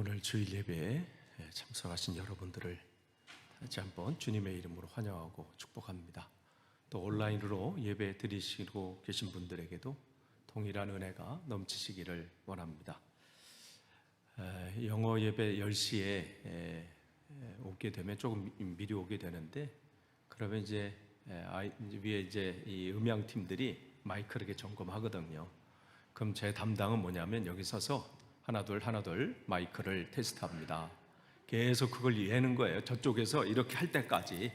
오늘 주일 예배에 참석하신 여러분들을 다시 한번 주님의 이름으로 환영하고 축복합니다. 또 온라인으로 예배 드리시고 계신 분들에게도 동일한 은혜가 넘치시기를 원합니다. 영어 예배 10시에 오게 되면 조금 미리 오게 되는데, 그러면 이제 위에 이제 이 음향팀들이 마이크를 이렇게 점검하거든요. 그럼 제 담당은 뭐냐면 여기 서서 하나 둘 마이크를 테스트합니다. 계속 그걸 예는 거예요. 저쪽에서 이렇게 할 때까지.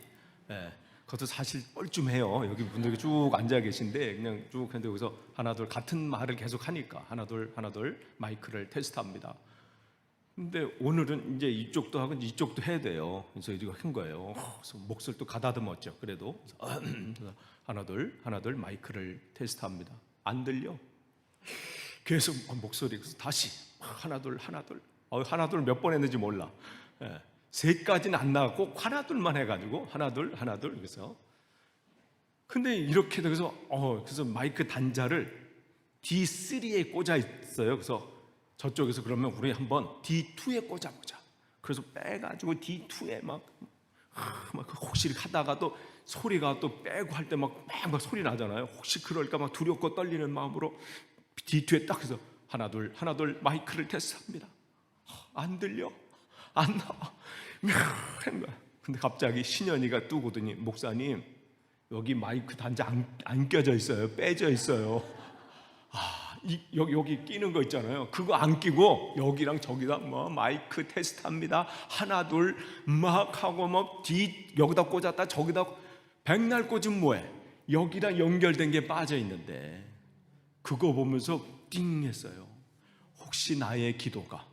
그것도 사실 뻘쭘해요. 여기 분들이 쭉 앉아 계신데 그냥 쭉 했는데 여기서 하나 둘 같은 말을 계속 하니까 하나 둘 마이크를 테스트합니다. 근데 오늘은 이제 이쪽도 하고 이쪽도 해야 돼요. 그래서 이거 한 거예요. 그래서 목소리도 가다듬었죠. 그래도 하나 둘 마이크를 테스트합니다. 안 들려? 계속 목소리 다시 하나 둘 몇 번 했는지 몰라. 세까지는 안 나갔고 하나 둘만 해가지고 하나 둘 그래서 근데 이렇게 돼서 그래서 마이크 단자를 D3에 꽂아 있어요. 그래서 저쪽에서 그러면 우리 한번 D2에 꽂아보자. 그래서 빼가지고 D2에 막 혹시 하다가 또 소리가 또 빼고 할 때 막 소리 나잖아요. 혹시 그럴까 막 두렵고 떨리는 마음으로 D2에 딱 해서 하나 둘 마이크를 테스트합니다. 안 들려? 안 나와. 근데 갑자기 신현이가 뚝 오더니 목사님 여기 마이크 단자 안 껴져 있어요. 빼져 있어요. 여기 끼는 거 있잖아요. 그거 안 끼고 여기랑 저기랑 마이크 테스트합니다. 하나 둘 막 하고 여기다 꽂았다 저기다 백날 꽂으면 뭐해? 여기랑 연결된 게 빠져 있는데 그거 보면서 띵 했어요. 혹시 나의 기도가,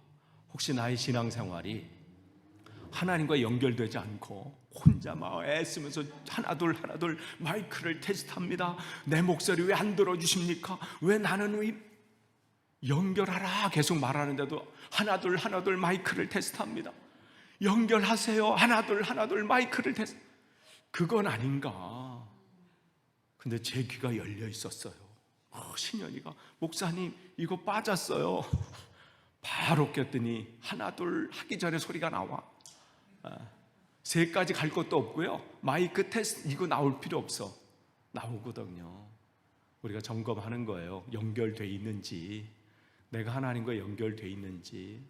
혹시 나의 신앙생활이 하나님과 연결되지 않고 혼자 막 애쓰면서 하나 둘 마이크를 테스트합니다. 내 목소리 왜 안 들어주십니까? 왜 나는 왜 연결하라 계속 말하는데도 하나 둘 마이크를 테스트합니다. 연결하세요. 하나 둘 마이크를 테스트. 그건 아닌가. 근데 제 귀가 열려 있었어요. 신현이가 목사님 이거 빠졌어요. 바로 꼈더니 하나 둘 하기 전에 소리가 나와. 세까지 갈 것도 없고요. 마이크 테스트 이거 나올 필요 없어. 나오거든요. 우리가 점검하는 거예요. 연결돼 있는지, 내가 하나님과 연결돼 있는지.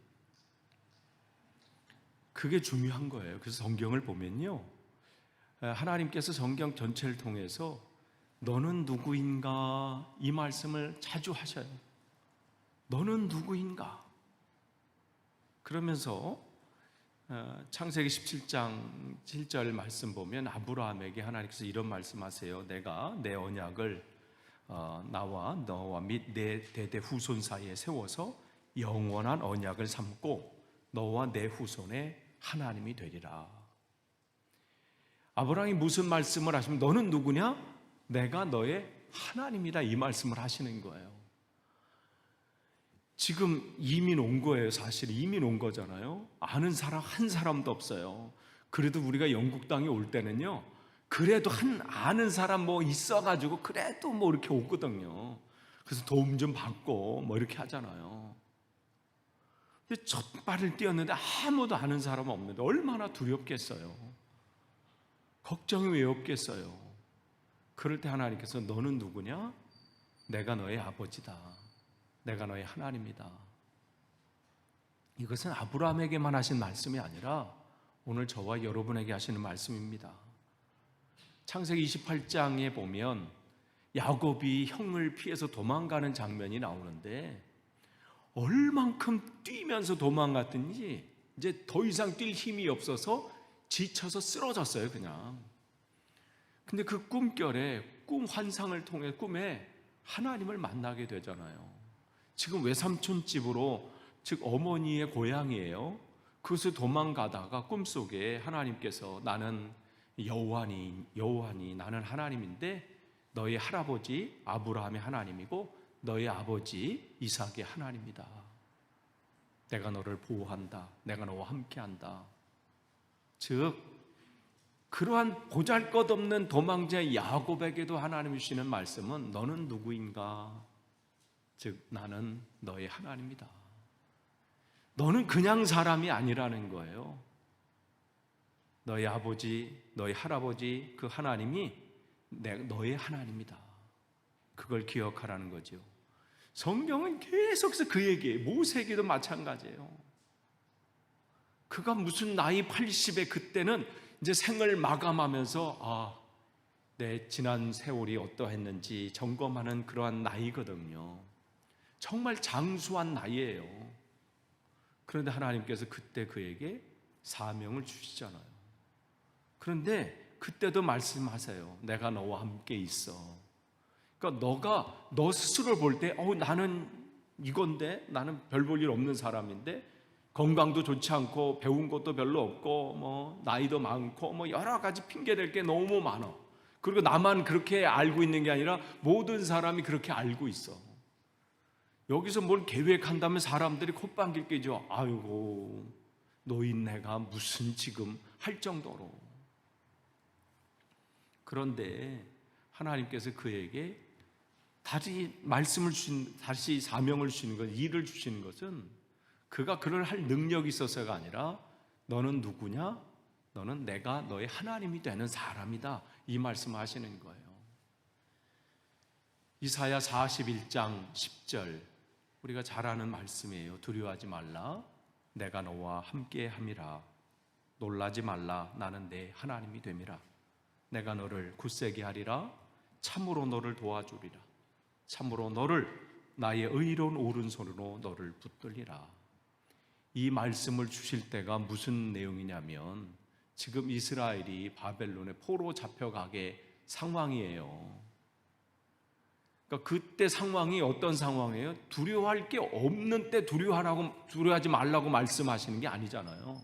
그게 중요한 거예요. 그래서 성경을 보면요, 하나님께서 성경 전체를 통해서 너는 누구인가 이 말씀을 자주 하셔요. 너는 누구인가? 그러면서 창세기 17장 7절 말씀 보면 아브라함에게 하나님께서 이런 말씀하세요. 내가 내 언약을 나와 너와 및 내 대대 후손 사이에 세워서 영원한 언약을 삼고 너와 내 후손의 하나님이 되리라. 아브라함이 무슨 말씀을 하시면 너는 누구냐? 내가 너의 하나님이다 이 말씀을 하시는 거예요. 지금 이민 온 거예요. 사실 이민 온 거잖아요. 아는 사람 한 사람도 없어요. 그래도 우리가 영국 땅에 올 때는요, 그래도 아는 사람 있어가지고 그래도 이렇게 오거든요. 그래서 도움 좀 받고 이렇게 하잖아요. 근데 첫 발을 띄었는데 아무도 아는 사람 없는데 얼마나 두렵겠어요. 걱정이 왜 없겠어요. 그럴 때 하나님께서 너는 누구냐? 내가 너의 아버지다. 내가 너의 하나님이다. 이것은 아브라함에게만 하신 말씀이 아니라 오늘 저와 여러분에게 하시는 말씀입니다. 창세기 28장에 보면 야곱이 형을 피해서 도망가는 장면이 나오는데 얼만큼 뛰면서 도망갔든지 이제 더 이상 뛸 힘이 없어서 지쳐서 쓰러졌어요, 그냥. 근데 그 꿈결에 꿈 환상을 통해 꿈에 하나님을 만나게 되잖아요. 지금 외삼촌 집으로, 즉 어머니의 고향이에요. 그것을 도망가다가 꿈속에 하나님께서 나는 여호와니 나는 하나님인데 너의 할아버지 아브라함의 하나님이고 너의 아버지 이삭의 하나님이다. 내가 너를 보호한다. 내가 너와 함께한다. 즉 그러한 보잘것없는 도망자 야곱에게도 하나님이 주시는 말씀은 너는 누구인가? 즉 나는 너의 하나님이다. 너는 그냥 사람이 아니라는 거예요. 너희 아버지, 너희 할아버지, 그 하나님이 너의 하나님이다. 그걸 기억하라는 거죠. 성경은 계속해서 그 얘기예요. 모세에게도 마찬가지예요. 그가 무슨 나이 80에 그때는 이제 생을 마감하면서 내 지난 세월이 어떠했는지 점검하는 그러한 나이거든요. 정말 장수한 나이예요. 그런데 하나님께서 그때 그에게 사명을 주시잖아요. 그런데 그때도 말씀하세요. 내가 너와 함께 있어. 그러니까 너 스스로 볼 때 나는 이건데, 나는 별 볼 일 없는 사람인데, 건강도 좋지 않고 배운 것도 별로 없고 나이도 많고 여러 가지 핑계댈 게 너무 많아. 그리고 나만 그렇게 알고 있는 게 아니라 모든 사람이 그렇게 알고 있어. 여기서 뭘 계획한다면 사람들이 콧방귀 뀌죠. 아이고, 노인네가 무슨 지금 할 정도로. 그런데 하나님께서 그에게 다시 다시 사명을 주시는 것, 일을 주시는 것은 그가 그를 할 능력이 있어서가 아니라 너는 누구냐? 너는 내가 너의 하나님이 되는 사람이다. 이 말씀을 하시는 거예요. 이사야 41장 10절, 우리가 잘 아는 말씀이에요. 두려워하지 말라. 내가 너와 함께 함이라. 놀라지 말라. 나는 내 하나님이 됨이라. 내가 너를 굳세게 하리라. 참으로 너를 도와주리라. 참으로 너를 나의 의로운 오른손으로 너를 붙들리라. 이 말씀을 주실 때가 무슨 내용이냐면 지금 이스라엘이 바벨론의 포로 잡혀가게 상황이에요. 그러니까 그때 상황이 어떤 상황이에요? 두려워할 게 없는 때 두려워하지 말라고 말씀하시는 게 아니잖아요.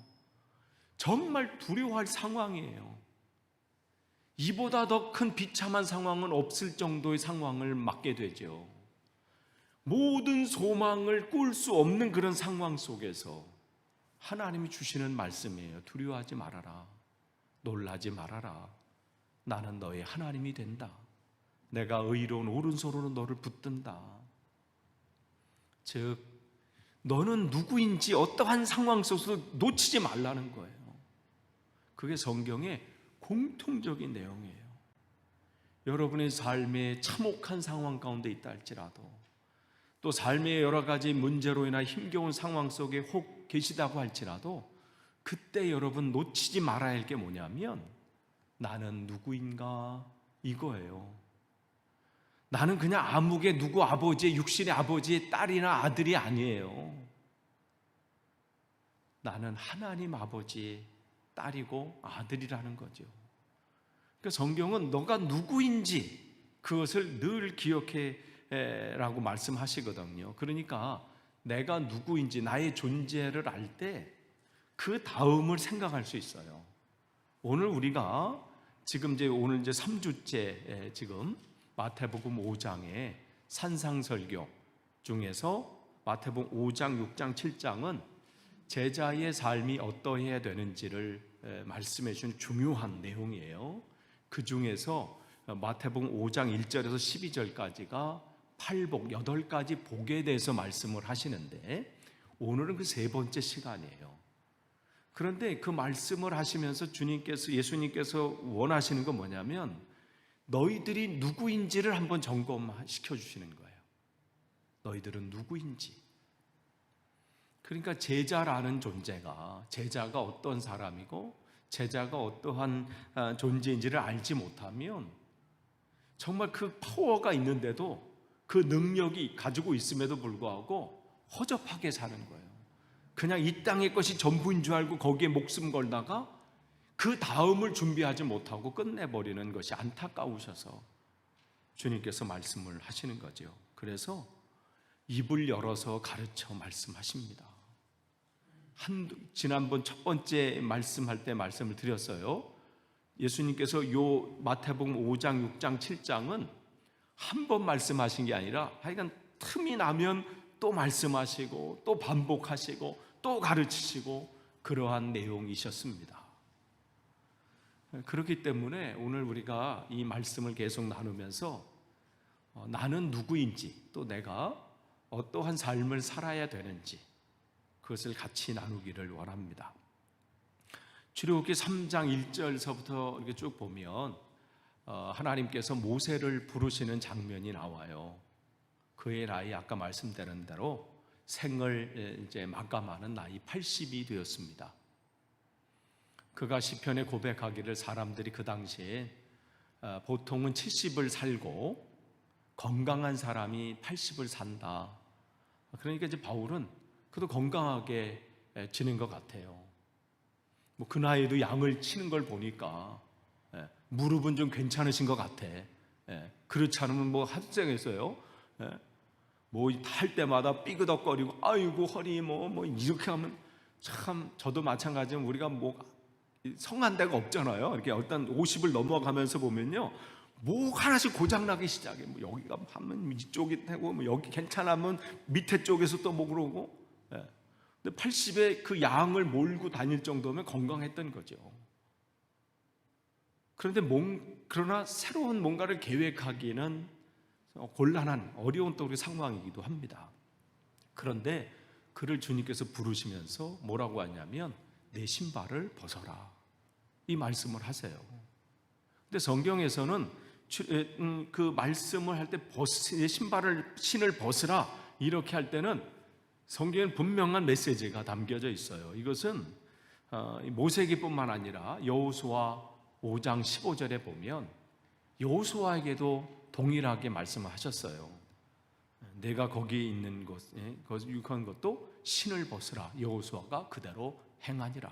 정말 두려워할 상황이에요. 이보다 더 큰 비참한 상황은 없을 정도의 상황을 맞게 되죠. 모든 소망을 꿀 수 없는 그런 상황 속에서 하나님이 주시는 말씀이에요. 두려워하지 말아라. 놀라지 말아라. 나는 너의 하나님이 된다. 내가 의로운 오른손으로 너를 붙든다. 즉, 너는 누구인지 어떠한 상황 속에서 놓치지 말라는 거예요. 그게 성경의 공통적인 내용이에요. 여러분의 삶에 참혹한 상황 가운데 있다 할지라도, 또 삶의 여러 가지 문제로 인한 힘겨운 상황 속에 혹 계시다고 할지라도 그때 여러분 놓치지 말아야 할 게 뭐냐면 나는 누구인가 이거예요. 나는 그냥 아무개 누구 아버지의 육신의 아버지의 딸이나 아들이 아니에요. 나는 하나님 아버지의 딸이고 아들이라는 거죠. 그러니까 성경은 너가 누구인지 그것을 늘 기억해 라고 말씀하시거든요. 그러니까 내가 누구인지 나의 존재를 알 때 그 다음을 생각할 수 있어요. 오늘 우리가 오늘 3주째 지금 마태복음 5장의 산상설교 중에서 마태복음 5장, 6장, 7장은 제자의 삶이 어떠해야 되는지를 말씀해 주는 중요한 내용이에요. 그 중에서 마태복음 5장 1절에서 12절까지가 팔복, 8가지 복에 대해서 말씀을 하시는데 오늘은 그 세 번째 시간이에요. 그런데 그 말씀을 하시면서 예수님께서 원하시는 건 뭐냐면 너희들이 누구인지를 한번 점검시켜 주시는 거예요. 너희들은 누구인지. 그러니까 제자라는 제자가 어떤 사람이고 제자가 어떠한 존재인지를 알지 못하면 정말 그 파워가 있는데도 그 능력이 가지고 있음에도 불구하고 허접하게 사는 거예요. 그냥 이 땅의 것이 전부인 줄 알고 거기에 목숨 걸다가 그 다음을 준비하지 못하고 끝내버리는 것이 안타까우셔서 주님께서 말씀을 하시는 거죠. 그래서 입을 열어서 가르쳐 말씀하십니다. 지난번 첫 번째 말씀할 때 말씀을 드렸어요. 예수님께서 요 마태복음 5장, 6장, 7장은 한 번 말씀하신 게 아니라 하여간 틈이 나면 또 말씀하시고 또 반복하시고 또 가르치시고 그러한 내용이셨습니다. 그렇기 때문에 오늘 우리가 이 말씀을 계속 나누면서 나는 누구인지 또 내가 어떠한 삶을 살아야 되는지 그것을 같이 나누기를 원합니다. 출애굽기 3장 1절서부터 이렇게 쭉 보면 하나님께서 모세를 부르시는 장면이 나와요. 그의 나이 아까 말씀드린 대로 생을 이제 마감하는 나이 80이 되었습니다. 그가 시편에 고백하기를 사람들이 그 당시에 보통은 70을 살고 건강한 사람이 80을 산다. 그러니까 이제 바울은 그래도 건강하게 지낸 것 같아요. 뭐 그 나이에도 양을 치는 걸 보니까 무릎은 좀 괜찮으신 것 같아. 그렇지 않으면 뭐 합생했어요. 뭐 할 때마다 삐그덕거리고 아이고 허리 뭐 이렇게 하면 참 저도 마찬가지로 우리가 뭐 성한 데가 없잖아요. 이렇게 어떤 50을 넘어가면서 보면요, 뭐 하나씩 고장나기 시작해. 뭐 여기가 하면 이쪽이 되고, 뭐 여기 괜찮으면 밑에 쪽에서 또 뭐 그러고. 근데 80에 그 양을 몰고 다닐 정도면 건강했던 거죠. 그런데 그러나 새로운 뭔가를 계획하기는 곤란한 어려운 또 상황이기도 합니다. 그런데 그를 주님께서 부르시면서 뭐라고 하냐면 내 신발을 벗어라, 이 말씀을 하세요. 근데 성경에서는 그 말씀을 할 때 내 신을 벗으라 이렇게 할 때는 성경에는 분명한 메시지가 담겨져 있어요. 이것은 모세기뿐만 아니라 여호수아 5장 15절에 보면 여호수아에게도 동일하게 말씀하셨어요. 내가 거기 있는 곳에 거룩한 것도 신을 벗으라. 여호수아가 그대로 행하니라.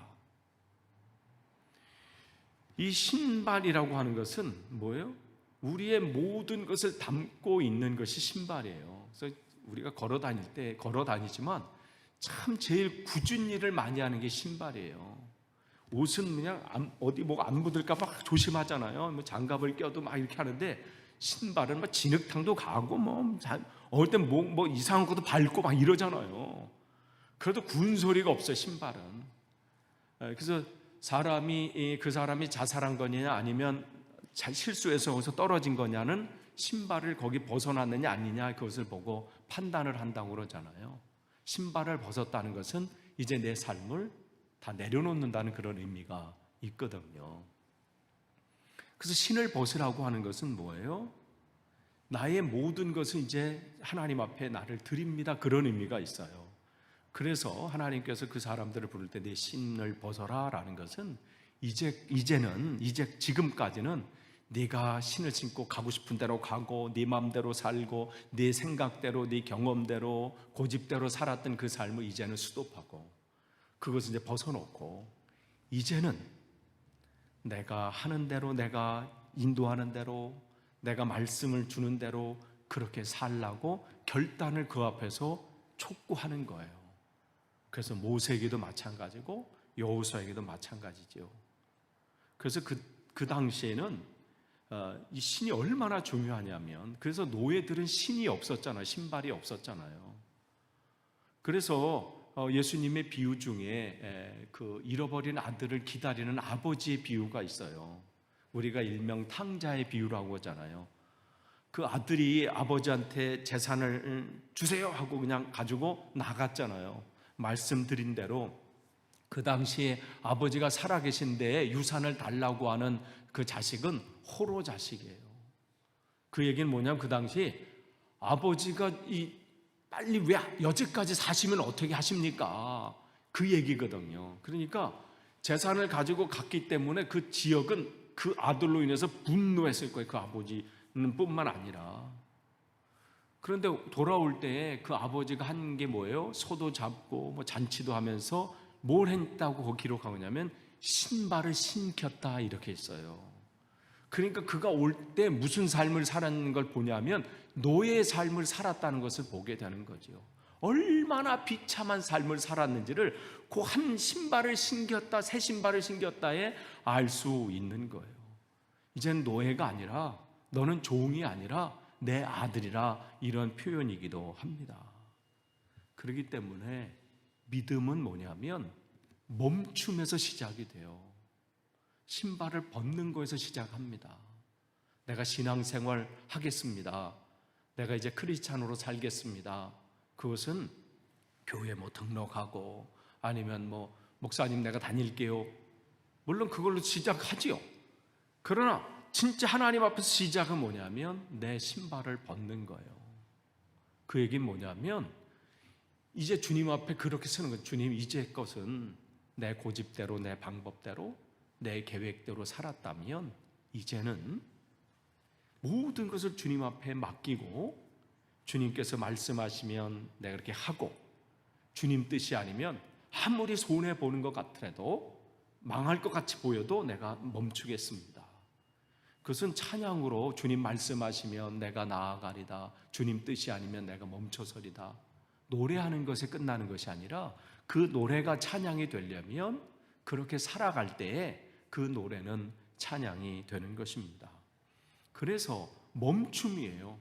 이 신발이라고 하는 것은 뭐예요? 우리의 모든 것을 담고 있는 것이 신발이에요. 그래서 우리가 걸어 다니지만 참 제일 굳은 일을 많이 하는 게 신발이에요. 옷은 그냥 어디 뭐 안 묻을까 봐 조심하잖아요. 뭐 장갑을 껴도 막 이렇게 하는데 신발은 막 진흙탕도 가고 뭐 어떨 땐 뭐 이상한 것도 밟고 막 이러잖아요. 그래도 구운 소리가 없어요, 신발은. 그래서 그 사람이 자살한 거냐 아니면 실수해서 거기서 떨어진 거냐는 신발을 거기 벗어났느냐 아니냐 그것을 보고 판단을 한다고 그러잖아요. 신발을 벗었다는 것은 이제 내 삶을 다 내려놓는다는 그런 의미가 있거든요. 그래서 신을 벗으라고 하는 것은 뭐예요? 나의 모든 것을 이제 하나님 앞에 나를 드립니다, 그런 의미가 있어요. 그래서 하나님께서 그 사람들을 부를 때 내 신을 벗어라 라는 것은 지금까지는 네가 신을 신고 가고 싶은 대로 가고 네 마음대로 살고 네 생각대로 네 경험대로 고집대로 살았던 그 삶을 이제는 스톱하고 그것을 이제 벗어놓고 이제는 내가 하는 대로, 내가 인도하는 대로, 내가 말씀을 주는 대로 그렇게 살라고 결단을 그 앞에서 촉구하는 거예요. 그래서 모세에게도 마찬가지고 여호수아에게도 마찬가지죠. 그래서 그 당시에는 이 신이 얼마나 중요하냐면, 그래서 노예들은 신이 없었잖아요. 신발이 없었잖아요. 그래서 예수님의 비유 중에 그 잃어버린 아들을 기다리는 아버지의 비유가 있어요. 우리가 일명 탕자의 비유라고 하잖아요. 그 아들이 아버지한테 재산을 주세요 하고 그냥 가지고 나갔잖아요. 말씀드린 대로 그 당시에 아버지가 살아계신 데에 유산을 달라고 하는 그 자식은 호로 자식이에요. 그 얘기는 뭐냐면 그 당시 아버지가 빨리 왜 여지까지 사시면 어떻게 하십니까? 그 얘기거든요. 그러니까 재산을 가지고 갔기 때문에 그 지역은 그 아들로 인해서 분노했을 거예요. 그 아버지는 뿐만 아니라. 그런데 돌아올 때 그 아버지가 한 게 뭐예요? 소도 잡고 뭐 잔치도 하면서 뭘 했다고 거기 기록하고 있냐면 신발을 신겼다 이렇게 했어요. 그러니까 그가 올 때 무슨 삶을 살았는 걸 보냐면 노예의 삶을 살았다는 것을 보게 되는 거죠. 얼마나 비참한 삶을 살았는지를 그 한 신발을 신겼다, 새 신발을 신겼다에 알 수 있는 거예요. 이제는 노예가 아니라, 너는 종이 아니라 내 아들이라, 이런 표현이기도 합니다. 그렇기 때문에 믿음은 뭐냐면 멈춤에서 시작이 돼요. 신발을 벗는 거에서 시작합니다. 내가 신앙생활 하겠습니다. 내가 이제 크리스찬으로 살겠습니다. 그것은 교회 뭐 등록하고 아니면 뭐 목사님 내가 다닐게요. 물론 그걸로 시작하지요. 그러나 진짜 하나님 앞에서 시작은 뭐냐면 내 신발을 벗는 거예요. 그 얘기는 뭐냐면 이제 주님 앞에 그렇게 서는 거예요. 주님, 이제 것은 내 고집대로, 내 방법대로, 내 계획대로 살았다면 이제는 모든 것을 주님 앞에 맡기고 주님께서 말씀하시면 내가 그렇게 하고, 주님 뜻이 아니면 아무리 손해보는 것 같더라도 망할 것 같이 보여도 내가 멈추겠습니다. 그것은 찬양으로 주님 말씀하시면 내가 나아가리다, 주님 뜻이 아니면 내가 멈춰서리다, 노래하는 것에 끝나는 것이 아니라 그 노래가 찬양이 되려면 그렇게 살아갈 때에 그 노래는 찬양이 되는 것입니다. 그래서 멈춤이에요.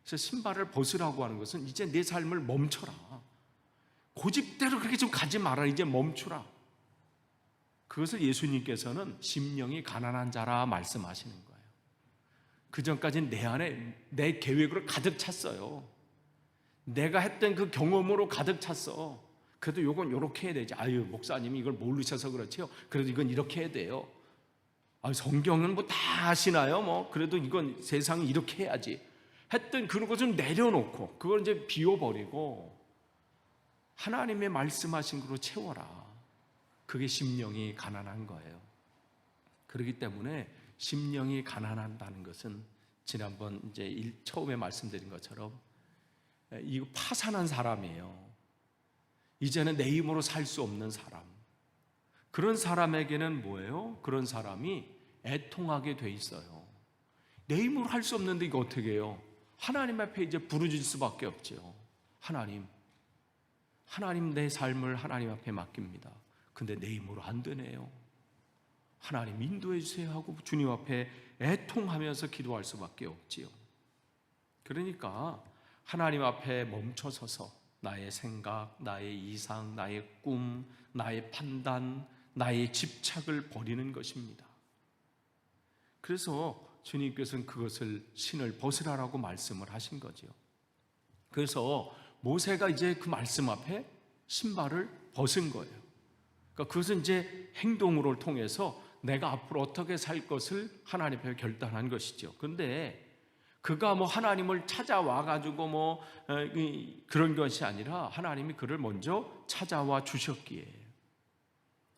그래서 신발을 벗으라고 하는 것은 이제 내 삶을 멈춰라, 고집대로 그렇게 좀 가지 마라, 이제 멈추라. 그것을 예수님께서는 심령이 가난한 자라 말씀하시는 거예요. 그전까지는 내 안에 내 계획으로 가득 찼어요. 내가 했던 그 경험으로 가득 찼어. 그래도 이건 이렇게 해야 되지. 아유, 목사님이 이걸 모르셔서 그렇지요. 그래도 이건 이렇게 해야 돼요. 아, 성경은 뭐 다 아시나요? 뭐 그래도 이건 세상이 이렇게 해야지. 했던 그런 것을 내려놓고 그걸 이제 비워버리고 하나님의 말씀하신 것으로 채워라. 그게 심령이 가난한 거예요. 그렇기 때문에 심령이 가난한다는 것은 지난번 이제 처음에 말씀드린 것처럼 이거 파산한 사람이에요. 이제는 내 힘으로 살 수 없는 사람. 그런 사람에게는 뭐예요? 그런 사람이 애통하게 돼 있어요. 내 힘으로 할 수 없는데 이거 어떻게 해요? 하나님 앞에 이제 부르짖을 수밖에 없죠. 하나님 내 삶을 하나님 앞에 맡깁니다. 근데 내 힘으로 안 되네요. 하나님 인도해 주세요 하고 주님 앞에 애통하면서 기도할 수밖에 없지요. 그러니까 하나님 앞에 멈춰서서 나의 생각, 나의 이상, 나의 꿈, 나의 판단, 나의 집착을 버리는 것입니다. 그래서 주님께서는 그것을 신을 벗으라라고 말씀을 하신 거죠. 그래서 모세가 이제 그 말씀 앞에 신발을 벗은 거예요. 그러니까 그것은 이제 행동으로 통해서 내가 앞으로 어떻게 살 것을 하나님 앞에 결단한 것이죠. 그런데 그가 뭐 하나님을 찾아와 가지고 뭐 그런 것이 아니라 하나님이 그를 먼저 찾아와 주셨기에,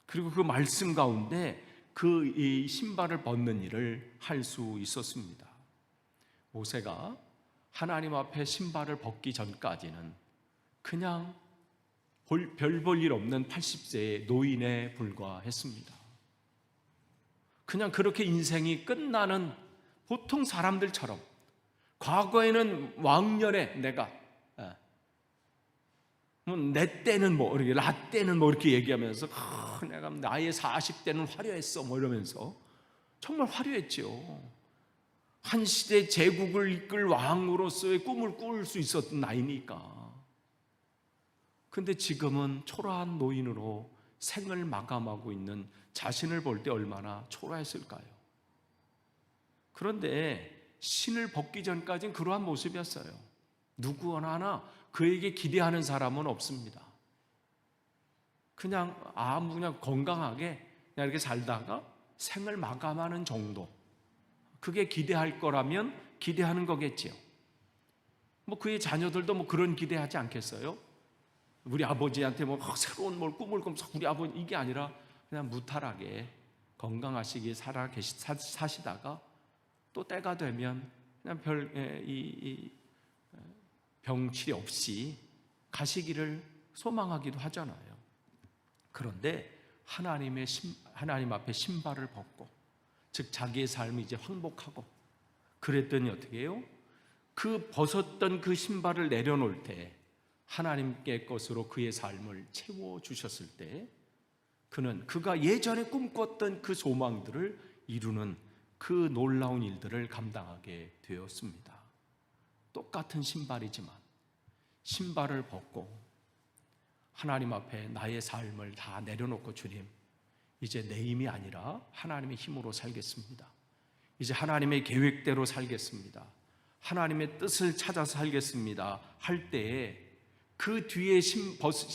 그리고 그 말씀 가운데 그 이 신발을 벗는 일을 할 수 있었습니다. 모세가 하나님 앞에 신발을 벗기 전까지는 그냥 별 볼 일 없는 80세의 노인에 불과했습니다. 그냥 그렇게 인생이 끝나는 보통 사람들처럼, 과거에는 왕년에 내가 내 때는 뭐 이렇게 나 때는 뭐 이렇게 얘기하면서 내가 나의 40대는 화려했어 뭐 이러면서 정말 화려했죠. 한 시대 제국을 이끌 왕으로서의 꿈을 꿀 수 있었던 나이니까. 근데 지금은 초라한 노인으로 생을 마감하고 있는 자신을 볼 때 얼마나 초라했을까요? 그런데 신을 벗기 전까지는 그러한 모습이었어요. 누구 하나 그에게 기대하는 사람은 없습니다. 그냥 건강하게 그냥 이렇게 살다가 생을 마감하는 정도. 그게 기대할 거라면 기대하는 거겠지요. 뭐 그의 자녀들도 뭐 그런 기대하지 않겠어요? 우리 아버지한테 뭐 새로운 뭘 꿈을 꾸면서 우리 아버지 이게 아니라 그냥 무탈하게 건강하시게 사시다가 또 때가 되면 그냥 병치레 없이 가시기를 소망하기도 하잖아요. 그런데 하나님 앞에 신발을 벗고, 즉 자기의 삶이 이제 황복하고 그랬더니 어떻게 해요? 그 벗었던 그 신발을 내려놓을 때 하나님께 것으로 그의 삶을 채워주셨을 때 그가 예전에 꿈꿨던 그 소망들을 이루는 그 놀라운 일들을 감당하게 되었습니다. 똑같은 신발이지만 신발을 벗고 하나님 앞에 나의 삶을 다 내려놓고, 주님 이제 내 힘이 아니라 하나님의 힘으로 살겠습니다. 이제 하나님의 계획대로 살겠습니다. 하나님의 뜻을 찾아서 살겠습니다 할 때에 그 뒤에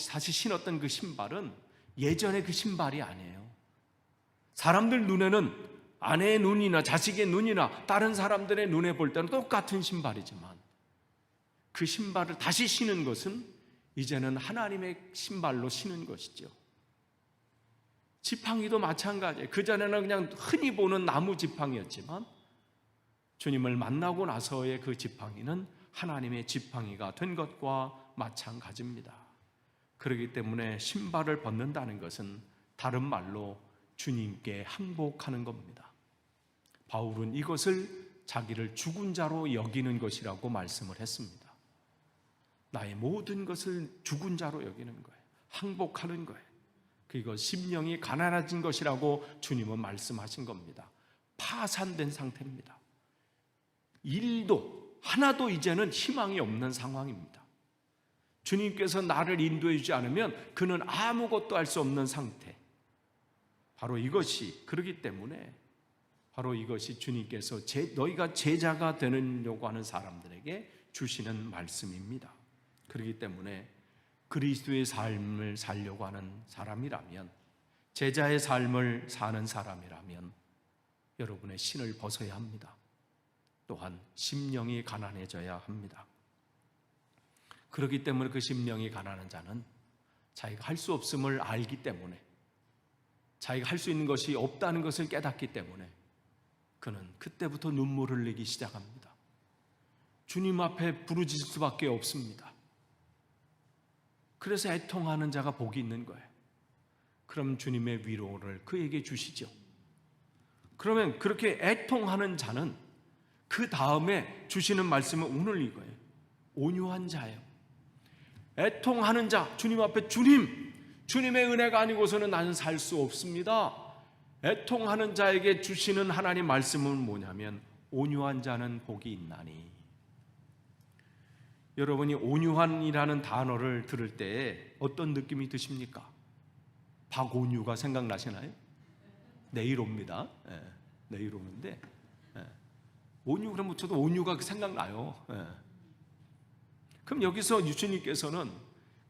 다시 신었던 그 신발은 예전의 그 신발이 아니에요. 사람들 눈에는, 아내의 눈이나 자식의 눈이나 다른 사람들의 눈에 볼 때는 똑같은 신발이지만, 그 신발을 다시 신은 것은 이제는 하나님의 신발로 신은 것이죠. 지팡이도 마찬가지예요. 그전에는 그냥 흔히 보는 나무 지팡이였지만, 주님을 만나고 나서의 그 지팡이는 하나님의 지팡이가 된 것과 마찬가지입니다. 그렇기 때문에 신발을 벗는다는 것은 다른 말로 주님께 항복하는 겁니다. 바울은 이것을 자기를 죽은 자로 여기는 것이라고 말씀을 했습니다. 나의 모든 것을 죽은 자로 여기는 거예요. 항복하는 거예요. 그리고 심령이 가난해진 것이라고 주님은 말씀하신 겁니다. 파산된 상태입니다. 일도 하나도 이제는 희망이 없는 상황입니다. 주님께서 나를 인도해 주지 않으면 그는 아무것도 할 수 없는 상태. 바로 이것이, 그렇기 때문에 바로 이것이 주님께서 너희가 제자가 되려고 하는 사람들에게 주시는 말씀입니다. 그렇기 때문에 그리스도의 삶을 살려고 하는 사람이라면, 제자의 삶을 사는 사람이라면 여러분의 신을 벗어야 합니다. 또한 심령이 가난해져야 합니다. 그렇기 때문에 그 심령이 가난한 자는 자기가 할 수 없음을 알기 때문에, 자기가 할 수 있는 것이 없다는 것을 깨닫기 때문에 그는 그때부터 눈물을 흘리기 시작합니다. 주님 앞에 부르짖을 수밖에 없습니다. 그래서 애통하는 자가 복이 있는 거예요. 그럼 주님의 위로를 그에게 주시죠. 그러면 그렇게 애통하는 자는 그 다음에 주시는 말씀은 오늘 이거예요. 온유한 자예요. 애통하는 자, 주님 앞에 주님의 은혜가 아니고서는 나는 살 수 없습니다. 애통하는 자에게 주시는 하나님 말씀은 뭐냐면 온유한 자는 복이 있나니. 여러분이 온유한이라는 단어를 들을 때 어떤 느낌이 드십니까? 박온유가 생각나시나요? 내일 옵니다. 내일 오는데 온유 그러면 저도 온유가 생각나요. 그럼 여기서 주님께서는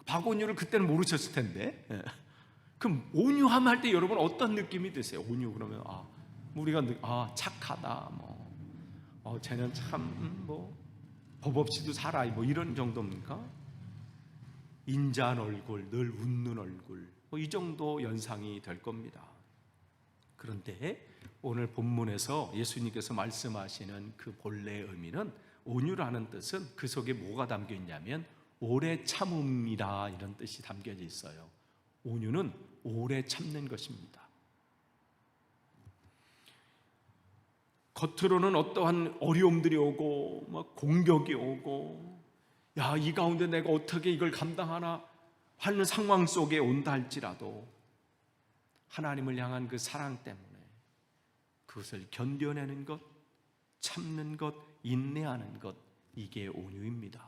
박온유를 그때는 모르셨을 텐데, 그럼 온유함 할 때 여러분 어떤 느낌이 드세요? 온유 그러면 우리가 착하다, 쟤는 참 법 없이도 살아, 이런 정도입니까? 인자한 얼굴, 늘 웃는 얼굴, 이 정도 연상이 될 겁니다. 그런데 오늘 본문에서 예수님께서 말씀하시는 그 본래의 의미는, 온유라는 뜻은 그 속에 뭐가 담겨 있냐면 오래 참음이라 이런 뜻이 담겨져 있어요. 온유는 오래 참는 것입니다. 겉으로는 어떠한 어려움들이 오고 공격이 오고, 이 가운데 내가 어떻게 이걸 감당하나 하는 상황 속에 온다 할지라도 하나님을 향한 그 사랑 때문에 그것을 견뎌내는 것, 참는 것, 인내하는 것, 이게 온유입니다.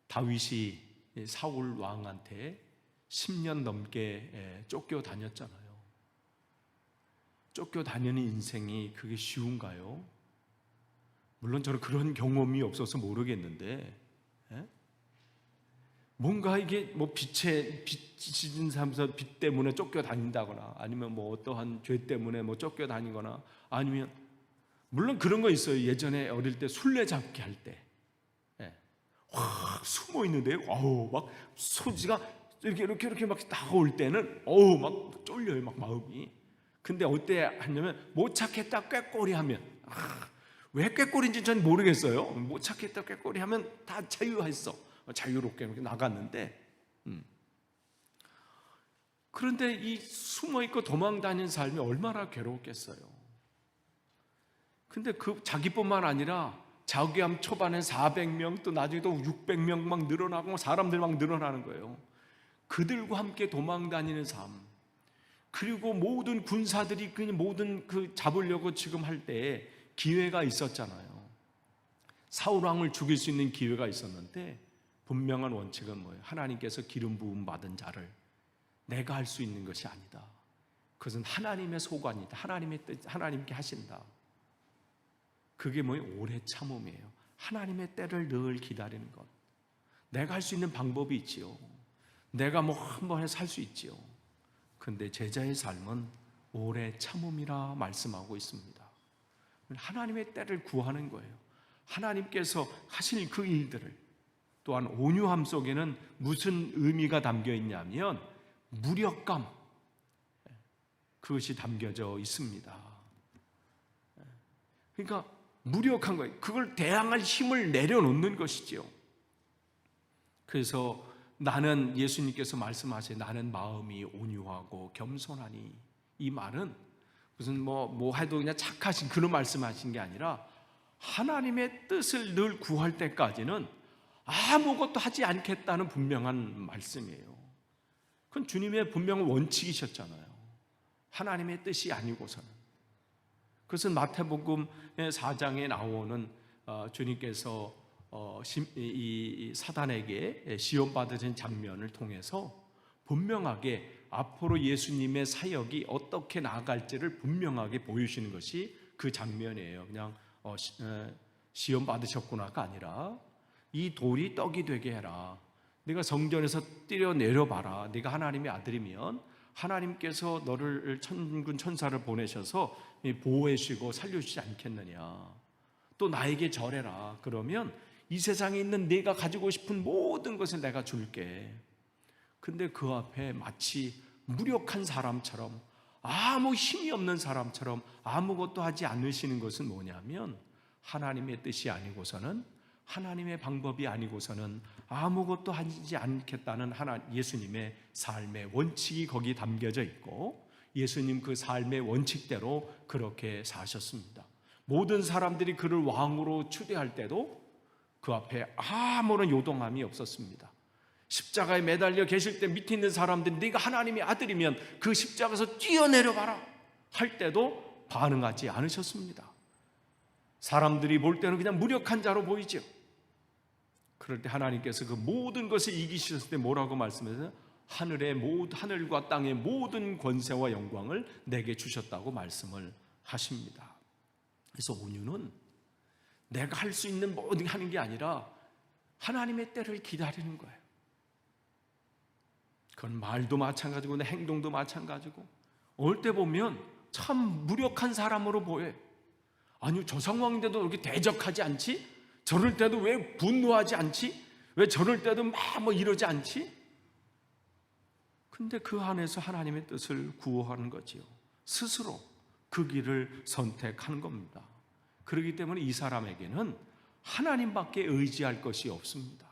다윗이 사울 왕한테 10년 넘게 쫓겨다녔잖아요. 쫓겨다니는 인생이 그게 쉬운가요? 물론 저는 그런 경험이 없어서 모르겠는데, 뭔가 이게 빚진 삶에서 빚 때문에 쫓겨다닌다거나, 아니면 어떠한 죄 때문에 쫓겨다니거나, 아니면 물론 그런 거 있어요. 예전에 어릴 때 술래잡기 할 때 확 숨어 있는데 막 소지가 이렇게 막 다가올 때는 막 쫄려요, 막 마음이. 근데 어때 하냐면 못 찾겠다 꾀꼬리 하면, 왜 꾀꼬리인지 전 모르겠어요. 못 찾겠다 꾀꼬리 하면 다 자유했어. 자유롭게 이렇게 나갔는데, 그런데 이 숨어있고 도망다니는 삶이 얼마나 괴로웠겠어요. 근데 자기뿐만 아니라 자기암 초반에 400명, 또 나중에 또 600명 막 늘어나고 사람들 막 늘어나는 거예요. 그들과 함께 도망다니는 삶, 그리고 모든 군사들이 모든 잡으려고 지금 할 때 기회가 있었잖아요. 사울 왕을 죽일 수 있는 기회가 있었는데, 분명한 원칙은 뭐예요? 하나님께서 기름 부음 받은 자를 내가 할 수 있는 것이 아니다. 그것은 하나님의 소관이다. 하나님의 뜻, 하나님께 하신다. 그게 뭐예요? 오래 참음이에요. 하나님의 때를 늘 기다리는 것. 내가 할 수 있는 방법이 있지요. 내가 뭐 한번 해서 살 수 있지요. 그런데 제자의 삶은 오래 참음이라 말씀하고 있습니다. 하나님의 때를 구하는 거예요. 하나님께서 하실 그 일들을, 또한 온유함 속에는 무슨 의미가 담겨 있냐면 무력감, 그것이 담겨져 있습니다. 그러니까 무력한 거예요. 그걸 대항할 힘을 내려놓는 것이지요. 그래서 나는, 예수님께서 말씀하세요. 나는 마음이 온유하고 겸손하니. 이 말은 무슨 뭐 해도 그냥 착하신 그런 말씀하신 게 아니라 하나님의 뜻을 늘 구할 때까지는 아무것도 하지 않겠다는 분명한 말씀이에요. 그건 주님의 분명한 원칙이셨잖아요. 하나님의 뜻이 아니고서는. 그것은 마태복음 4장에 나오는 주님께서 이 사단에게 시험 받으신 장면을 통해서 분명하게 앞으로 예수님의 사역이 어떻게 나아갈지를 분명하게 보여주시는 것이 그 장면이에요. 그냥 시험 받으셨구나가 아니라 이 돌이 떡이 되게 해라. 네가 성전에서 뛰어 내려봐라. 네가 하나님의 아들이면 하나님께서 너를 천군 천사를 보내셔서 보호해 주시고 살려주지 않겠느냐. 또 나에게 절해라. 그러면 이 세상에 있는 네가 가지고 싶은 모든 것을 내가 줄게. 근데 그 앞에 마치 무력한 사람처럼, 아무 힘이 없는 사람처럼 아무것도 하지 않으시는 것은 뭐냐면 하나님의 뜻이 아니고서는, 하나님의 방법이 아니고서는 아무것도 하지 않겠다는 예수님의 삶의 원칙이 거기 담겨져 있고, 예수님 그 삶의 원칙대로 그렇게 사셨습니다. 모든 사람들이 그를 왕으로 추대할 때도 그 앞에 아무런 요동함이 없었습니다. 십자가에 매달려 계실 때 밑에 있는 사람들이 네가 하나님의 아들이면 그 십자가에서 뛰어내려봐라 할 때도 반응하지 않으셨습니다. 사람들이 볼 때는 그냥 무력한 자로 보이죠. 그럴 때 하나님께서 그 모든 것을 이기셨을 때 뭐라고 말씀하세요? 하늘과 땅의 모든 권세와 영광을 내게 주셨다고 말씀을 하십니다. 그래서 온유는 내가 할 수 있는 모든 게 하는 게 아니라 하나님의 때를 기다리는 거예요. 그건 말도 마찬가지고 내 행동도 마찬가지고, 어느 때 보면 참 무력한 사람으로 보여요. 아니, 저 상황인데도 이렇게 대적하지 않지? 저럴 때도 왜 분노하지 않지? 왜 저럴 때도 막 이러지 않지? 근데 그 안에서 하나님의 뜻을 구호하는 거지요. 스스로 그 길을 선택하는 겁니다. 그렇기 때문에 이 사람에게는 하나님밖에 의지할 것이 없습니다.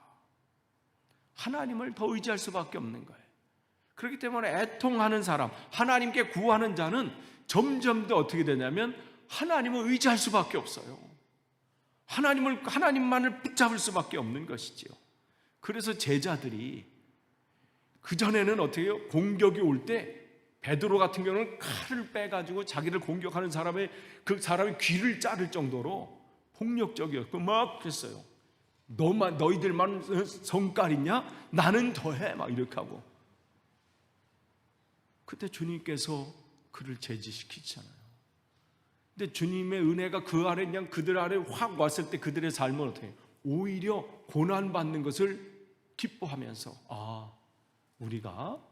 하나님을 더 의지할 수밖에 없는 거예요. 그렇기 때문에 애통하는 사람, 하나님께 구하는 자는 점점 더 어떻게 되냐면 하나님을 의지할 수밖에 없어요. 하나님만을 붙잡을 수밖에 없는 것이지요. 그래서 제자들이 그전에는 어떻게 해요? 공격이 올 때 베드로 같은 경우는 칼을 빼가지고 자기를 공격하는 그 사람의 귀를 자를 정도로 폭력적이었고 막 그랬어요. 너희들만 성깔이냐? 나는 더해. 막 이렇게 하고. 그때 주님께서 그를 제지시키잖아요. 근데 주님의 은혜가 그 아래 그냥 그들 아래 확 왔을 때 그들의 삶은 어떻게 해요? 오히려 고난받는 것을 기뻐하면서 우리가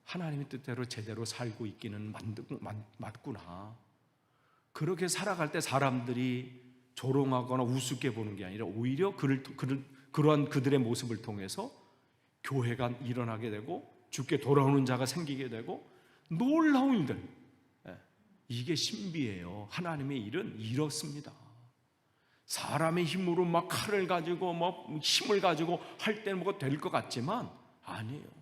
하나님의 뜻대로 제대로 살고 있기는 맞구나. 그렇게 살아갈 때 사람들이 조롱하거나 우습게 보는 게 아니라 오히려 그러한 그들의 모습을 통해서 교회가 일어나게 되고 주께 돌아오는 자가 생기게 되고 놀라운 일들, 이게 신비예요. 하나님의 일은 이렇습니다. 사람의 힘으로 막 칼을 가지고 힘을 가지고 할 때는 뭐가 될 것 같지만 아니에요.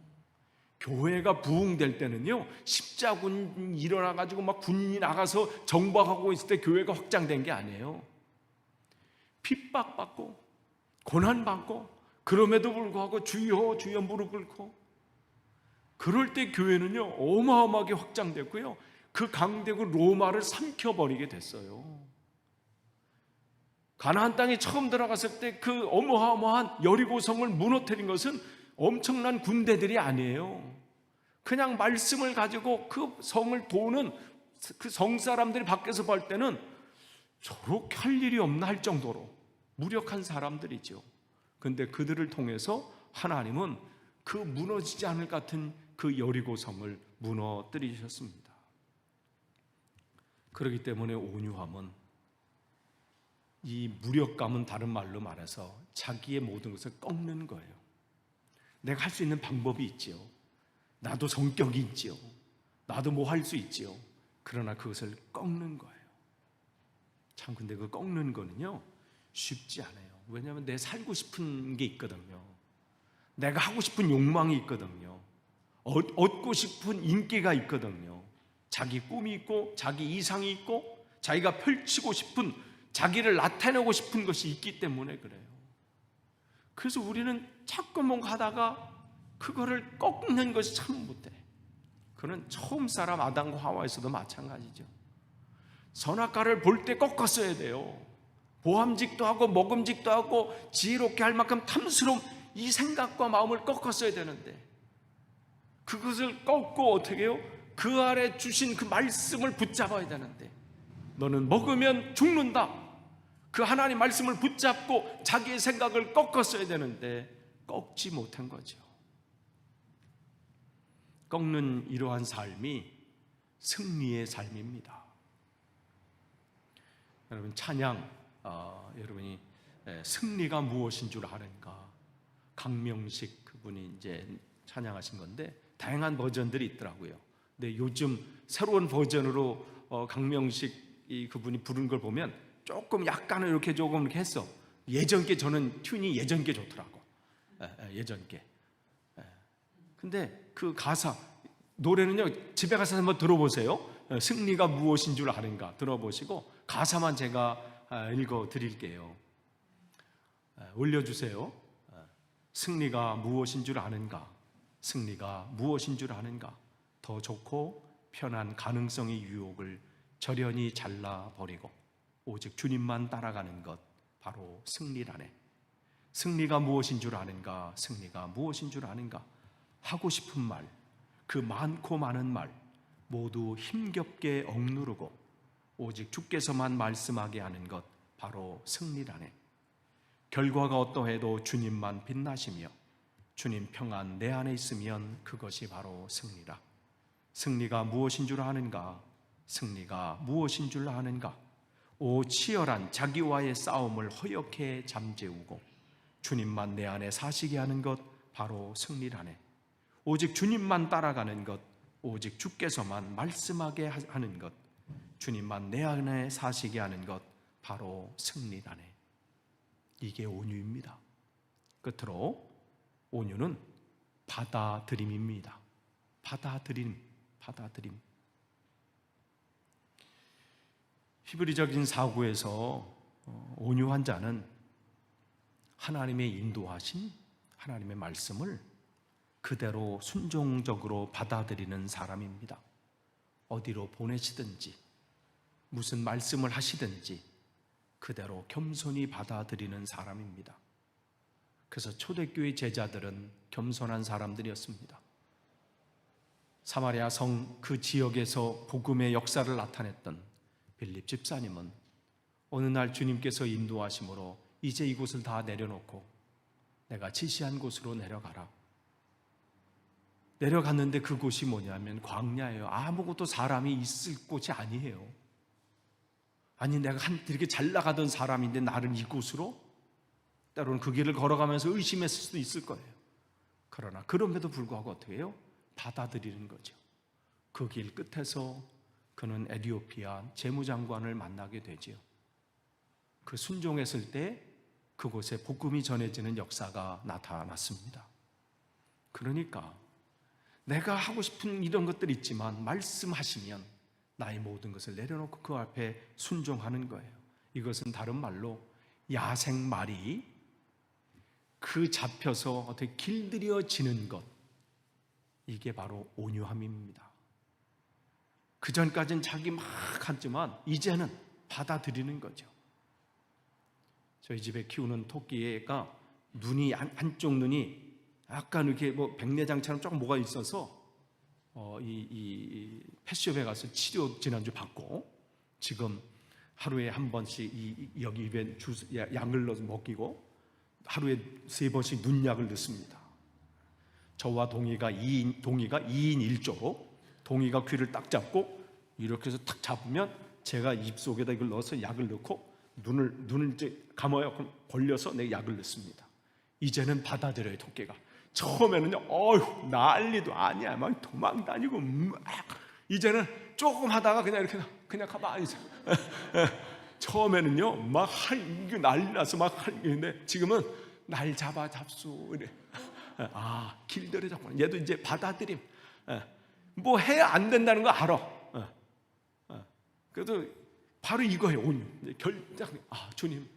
교회가 부흥될 때는요, 십자군 일어나가지고 막 군인이 나가서 정박하고 있을 때 교회가 확장된 게 아니에요. 핍박받고 고난받고 그럼에도 불구하고 주여 주여 무릎 꿇고 그럴 때 교회는요 어마어마하게 확장됐고요, 그 강대국 로마를 삼켜버리게 됐어요. 가나안 땅에 처음 들어갔을 때 그 어마어마한 여리고성을 무너뜨린 것은 엄청난 군대들이 아니에요. 그냥 말씀을 가지고 그 성을 도는 그 성 사람들이 밖에서 볼 때는 저렇게 할 일이 없나 할 정도로 무력한 사람들이죠. 근데 그들을 통해서 하나님은 그 무너지지 않을 것 같은 그 여리고성을 무너뜨리셨습니다. 그렇기 때문에 온유함은, 이 무력감은 다른 말로 말해서 자기의 모든 것을 꺾는 거예요. 내가 할 수 있는 방법이 있지요. 나도 성격이 있지요. 나도 뭐 할 수 있지요. 그러나 그것을 꺾는 거예요. 참, 근데 그 꺾는 거는요, 쉽지 않아요. 왜냐하면 내 살고 싶은 게 있거든요. 내가 하고 싶은 욕망이 있거든요. 얻고 싶은 인기가 있거든요. 자기 꿈이 있고 자기 이상이 있고 자기가 펼치고 싶은, 자기를 나타내고 싶은 것이 있기 때문에 그래요. 그래서 우리는 자꾸 뭔가 하다가 그거를 꺾는 것이 참 못해. 그는 처음 사람 아담과 하와에서도 마찬가지죠. 선악과를 볼 때 꺾었어야 돼요. 보암직도 하고 먹음직도 하고 지혜롭게 할 만큼 탐스러운 이 생각과 마음을 꺾었어야 되는데, 그것을 꺾고 어떻게 해요? 그 아래 주신 그 말씀을 붙잡아야 되는데, 너는 먹으면 죽는다, 그 하나님 말씀을 붙잡고 자기의 생각을 꺾었어야 되는데 꺾지 못한 거죠. 꺾는 이러한 삶이 승리의 삶입니다. 여러분, 찬양, 여러분이 승리가 무엇인 줄 아는가, 강명식 그분이 이제 찬양하신 건데 다양한 버전들이 있더라고요. 근데 요즘 새로운 버전으로 강명식 그분이 부른 걸 보면 조금 약간은 이렇게 조금 이렇게 했어. 예전 게, 저는 튠이 예전 게 좋더라고. 예전 게. 근데 그 가사, 노래는요, 집에 가서 한번 들어보세요. 승리가 무엇인 줄 아는가 들어보시고 가사만 제가 읽어 드릴게요. 올려주세요. 승리가 무엇인 줄 아는가, 승리가 무엇인 줄 아는가, 더 좋고 편한 가능성의 유혹을 저련히 잘라버리고 오직 주님만 따라가는 것, 바로 승리라네. 승리가 무엇인 줄 아는가, 승리가 무엇인 줄 아는가. 하고 싶은 말, 그 많고 많은 말 모두 힘겹게 억누르고 오직 주께서만 말씀하게 하는 것, 바로 승리라네. 결과가 어떠해도 주님만 빛나시며 주님 평안 내 안에 있으면 그것이 바로 승리라. 승리가 무엇인 줄 아는가, 승리가 무엇인 줄 아는가. 오 치열한 자기와의 싸움을 허옇게 잠재우고 주님만 내 안에 사시게 하는 것, 바로 승리라네. 오직 주님만 따라가는 것, 오직 주께서만 말씀하게 하는 것, 주님만 내 안에 사시게 하는 것, 바로 승리라네. 이게 온유입니다. 끝으로 온유는 받아들임입니다. 받아들임. 히브리적인 사고에서 온유한 자는 하나님의 인도하신 하나님의 말씀을 그대로 순종적으로 받아들이는 사람입니다. 어디로 보내시든지 무슨 말씀을 하시든지 그대로 겸손히 받아들이는 사람입니다. 그래서 초대교회 제자들은 겸손한 사람들이었습니다. 사마리아 성 그 지역에서 복음의 역사를 나타냈던 빌립 집사님은 어느 날 주님께서 인도하심으로 이제 이곳을 다 내려놓고 내가 지시한 곳으로 내려가라. 내려갔는데 그곳이 뭐냐면 광야예요. 아무것도 사람이 있을 곳이 아니에요. 아니, 내가 이렇게 잘 나가던 사람인데 나를 이곳으로? 때로는 그 길을 걸어가면서 의심했을 수도 있을 거예요. 그러나 그럼에도 불구하고 어떻게 해요? 받아들이는 거죠. 그 길 끝에서 그는 에티오피아 재무장관을 만나게 되지요. 그 순종했을 때 그곳에 복음이 전해지는 역사가 나타났습니다. 그러니까 내가 하고 싶은 이런 것들이 있지만 말씀하시면 나의 모든 것을 내려놓고 그 앞에 순종하는 거예요. 이것은 다른 말로 야생말이 그 잡혀서 어떻게 길들여지는 것, 이게 바로 온유함입니다. 그전까지는 자기 막 하지만 이제는 받아들이는 거죠. 저희 집에 키우는 토끼가 눈이, 한쪽 눈이 약간 이렇게 뭐 백내장처럼 조금 뭐가 있어서 이 펫숍에 가서 치료 지난주 받고 지금 하루에 한 번씩 여기 입에 약을 넣어서 먹이고 하루에 3번씩 눈약을 넣습니다. 저와 동이가 2인 1조로 동이가 귀를 딱 잡고 이렇게 해서 탁 잡으면 제가 입속에다 이걸 넣어서 약을 넣고 눈을 이제 감아요. 그럼 벌려서 내 약을 넣습니다. 이제는 받아들여요. 토끼가 처음에는요 어휴 난리도 아니야 막 도망 다니고 막 이제는 조금 하다가 그냥 이렇게 그냥 가만히 있어. 처음에는요 막 이게 난리 나서 막 근데 지금은 날 잡수 이래. 길들여 잡고 얘도 이제 받아들임. 뭐 해야 안 된다는 거 알아. 그래도 바로 이거예요. 온유. 결정. 주님,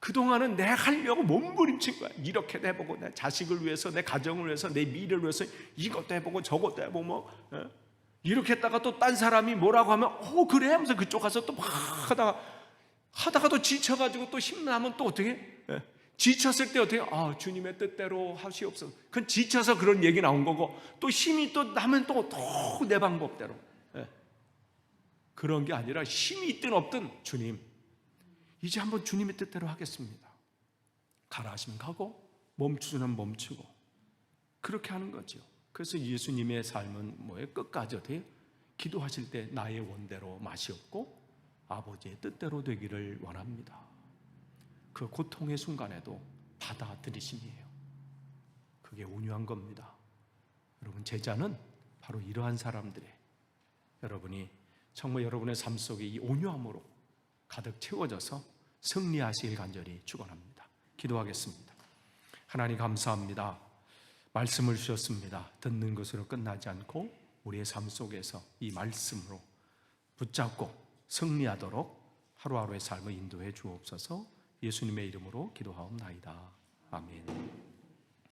그동안은 내가 하려고 몸부림친 거야. 이렇게도 해보고 내 자식을 위해서, 내 가정을 위해서, 내 미래를 위해서 이것도 해보고 저것도 해보고 이렇게 했다가 또 딴 사람이 뭐라고 하면 그래 하면서 그쪽 가서 또 막 하다가 또 지쳐가지고 또 힘나면 또 어떻게 지쳤을 때 어떻게 주님의 뜻대로 하시옵소서. 그건 지쳐서 그런 얘기 나온 거고 또 힘이 또 나면 또 내 방법대로 그런 게 아니라 힘이 있든 없든 주님 이제 한번 주님의 뜻대로 하겠습니다. 가라 하시면 가고 멈추면 멈추고 그렇게 하는 거죠. 그래서 예수님의 삶은 뭐예요? 끝까지 어때요? 기도하실 때 나의 원대로 맛이 없고 아버지의 뜻대로 되기를 원합니다. 그 고통의 순간에도 받아들이심이에요. 그게 온유한 겁니다. 여러분 제자는 바로 이러한 사람들의 여러분이 정말 여러분의 삶 속에 이 온유함으로 가득 채워져서 승리하시길 간절히 축원합니다. 기도하겠습니다. 하나님 감사합니다. 말씀을 주셨습니다. 듣는 것으로 끝나지 않고 우리의 삶 속에서 이 말씀으로 붙잡고 승리하도록 하루하루의 삶을 인도해 주옵소서. 예수님의 이름으로 기도하옵나이다. 아멘.